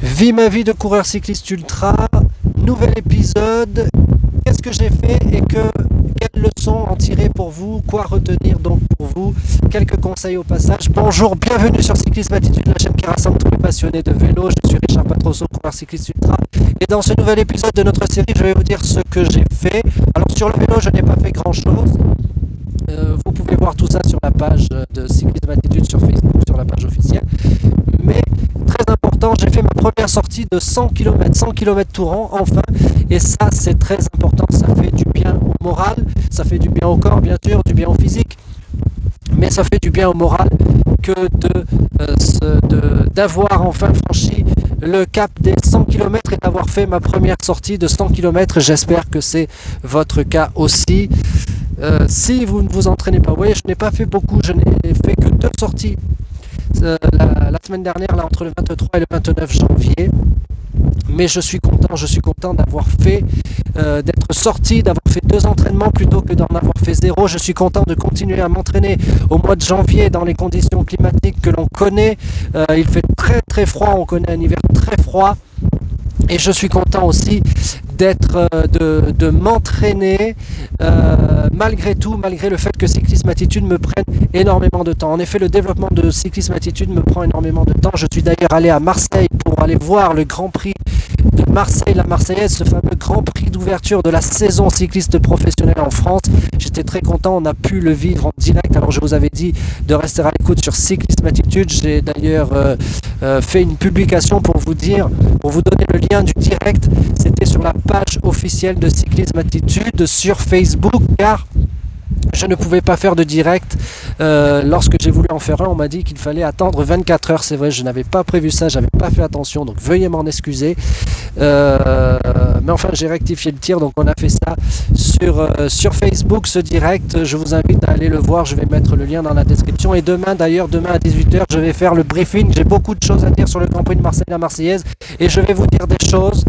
Vie ma vie de coureur cycliste ultra, nouvel épisode. Qu'est-ce que j'ai fait et quelles leçons en tirer pour vous? Quoi retenir donc pour vous? Quelques conseils au passage. Bonjour, bienvenue sur Cyclisme Attitude, la chaîne qui rassemble tous les passionnés de vélo. Je suis Richard Patrosso, coureur cycliste ultra. Et dans ce nouvel épisode de notre série, je vais vous dire ce que j'ai fait. Alors sur le vélo, je n'ai pas fait grand-chose. Vous pouvez voir tout ça sur la page de Cyclisme Attitude sur Facebook, sur la page officielle. Mais très important, j'ai fait ma première sortie de 100 km tout rond, enfin. Et ça, c'est très important. Ça fait du bien au moral, ça fait du bien au corps, bien sûr, du bien au physique. Mais ça fait du bien au moral que d'avoir enfin franchi le cap des 100 km et d'avoir fait ma première sortie de 100 km. J'espère que c'est votre cas aussi. Si vous ne vous entraînez pas, vous voyez, je n'ai pas fait beaucoup, je n'ai fait que 2 sorties la semaine dernière, là, entre le 23 et le 29 janvier. Mais je suis content d'avoir fait, d'être sorti, d'avoir fait 2 entraînements plutôt que d'en avoir fait 0. Je suis content de continuer à m'entraîner au mois de janvier dans les conditions climatiques que l'on connaît. Il fait très très froid, on connaît un hiver très froid. Et je suis content aussi de m'entraîner malgré tout, malgré le fait que Cyclisme Attitude me prenne énormément de temps. En effet, le développement de Cyclisme Attitude me prend énormément de temps. Je suis d'ailleurs allé à Marseille pour aller voir le Grand Prix de Marseille, la Marseillaise, ce fameux Grand Prix d'ouverture de la saison cycliste professionnelle en France. J'étais très content, on a pu le vivre en direct. Alors je vous avais dit de rester à l'écoute sur Cyclisme Attitude. J'ai d'ailleurs fait une publication pour vous donner le lien du direct. C'était sur la page officielle de Cyclisme Attitude sur Facebook, car je ne pouvais pas faire de direct lorsque j'ai voulu en faire un. On m'a dit qu'il fallait attendre 24 heures. C'est vrai, je n'avais pas prévu ça, j'avais pas fait attention, donc veuillez m'en excuser. Mais enfin, j'ai rectifié le tir, donc on a fait ça sur Facebook, ce direct. Je vous invite à aller le voir, je vais mettre le lien dans la description. Et demain à 18h, je vais faire le briefing. J'ai beaucoup de choses à dire sur le Grand Prix de Marseille, la Marseillaise, et je vais vous dire des choses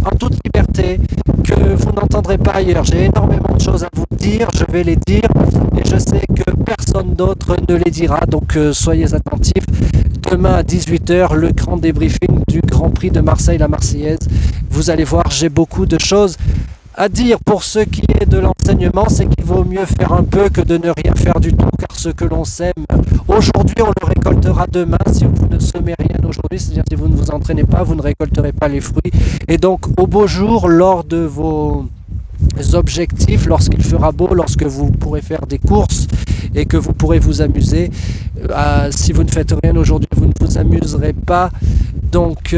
en toute liberté que vous n'entendrez pas ailleurs. J'ai énormément de choses à vous dire, je vais les dire et je sais que personne d'autre ne les dira, donc soyez attentifs. Demain à 18h, le grand débriefing du Grand Prix de Marseille, la Marseillaise. Vous allez voir, j'ai beaucoup de choses à dire. Pour ce qui est de l'enseignement, c'est qu'il vaut mieux faire un peu que de ne rien faire du tout, car ce que l'on sème aujourd'hui, on le récoltera demain. Si vous ne semez rien aujourd'hui, c'est-à-dire si vous ne vous entraînez pas, vous ne récolterez pas les fruits. Et donc, au beau jour, lors de vos objectifs, lorsqu'il fera beau, lorsque vous pourrez faire des courses et que vous pourrez vous amuser, si vous ne faites rien aujourd'hui, vous ne vous amuserez pas, donc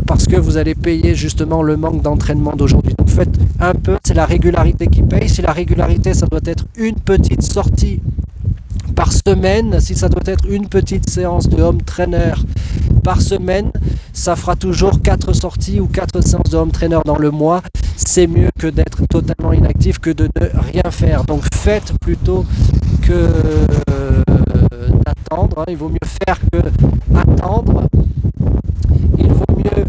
parce que vous allez payer justement le manque d'entraînement d'aujourd'hui. Donc faites un peu, c'est la régularité qui paye. Si la régularité, ça doit être une petite sortie par semaine, si ça doit être une petite séance de home trainer par semaine, ça fera toujours 4 sorties ou 4 séances de home trainer dans le mois. C'est mieux que d'être totalement inactif, que de ne rien faire. Donc faites plutôt que d'attendre. Il vaut mieux faire que attendre. Il vaut mieux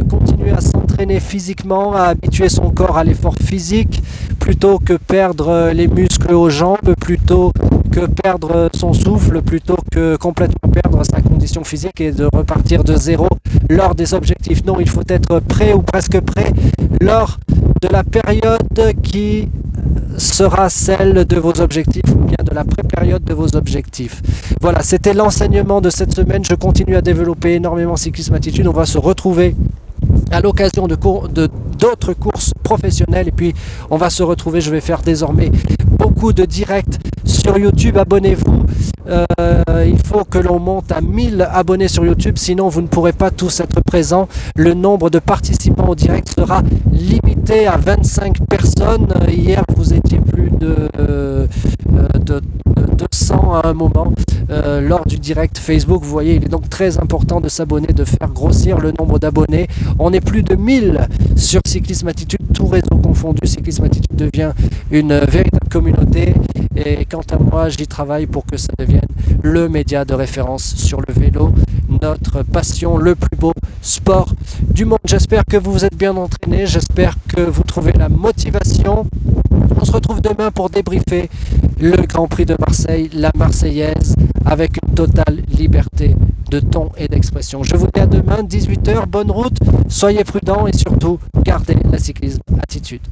continuer à s'entraîner physiquement, à habituer son corps à l'effort physique, plutôt que perdre les muscles aux jambes, plutôt que perdre son souffle, plutôt que complètement perdre sa condition physique et de repartir de zéro lors des objectifs. Non, il faut être prêt ou presque prêt lors de la période qui sera celle de vos objectifs, ou bien de la pré-période de vos objectifs. Voilà, c'était l'enseignement de cette semaine. Je continue à développer énormément Cyclisme Attitude. On va se retrouver à l'occasion d'autres courses professionnelles, et puis on va se retrouver, je vais faire désormais beaucoup de directs sur YouTube. Abonnez-vous, il faut que l'on monte à 1000 abonnés sur YouTube, sinon vous ne pourrez pas tous être présents. Le nombre de participants au direct sera limité à 25 personnes. Hier vous étiez plus de 200 à un moment lors du direct Facebook. Vous voyez, il est donc très important de s'abonner, de faire grossir le nombre d'abonnés. On est plus de 1000 sur Cyclisme Attitude, tout réseau confondu. Cyclisme Attitude devient une véritable communauté, et quant à moi, j'y travaille pour que ça devienne le média de référence sur le vélo, notre passion, le plus beau sport du monde. J'espère que vous vous êtes bien entraînés, j'espère que vous trouvez la motivation On se retrouve demain pour débriefer le Grand Prix de Marseille, la Marseillaise, avec une totale liberté de ton et d'expression. Je vous dis à demain, 18 h, bonne route, soyez prudents et surtout, gardez la cyclisme attitude.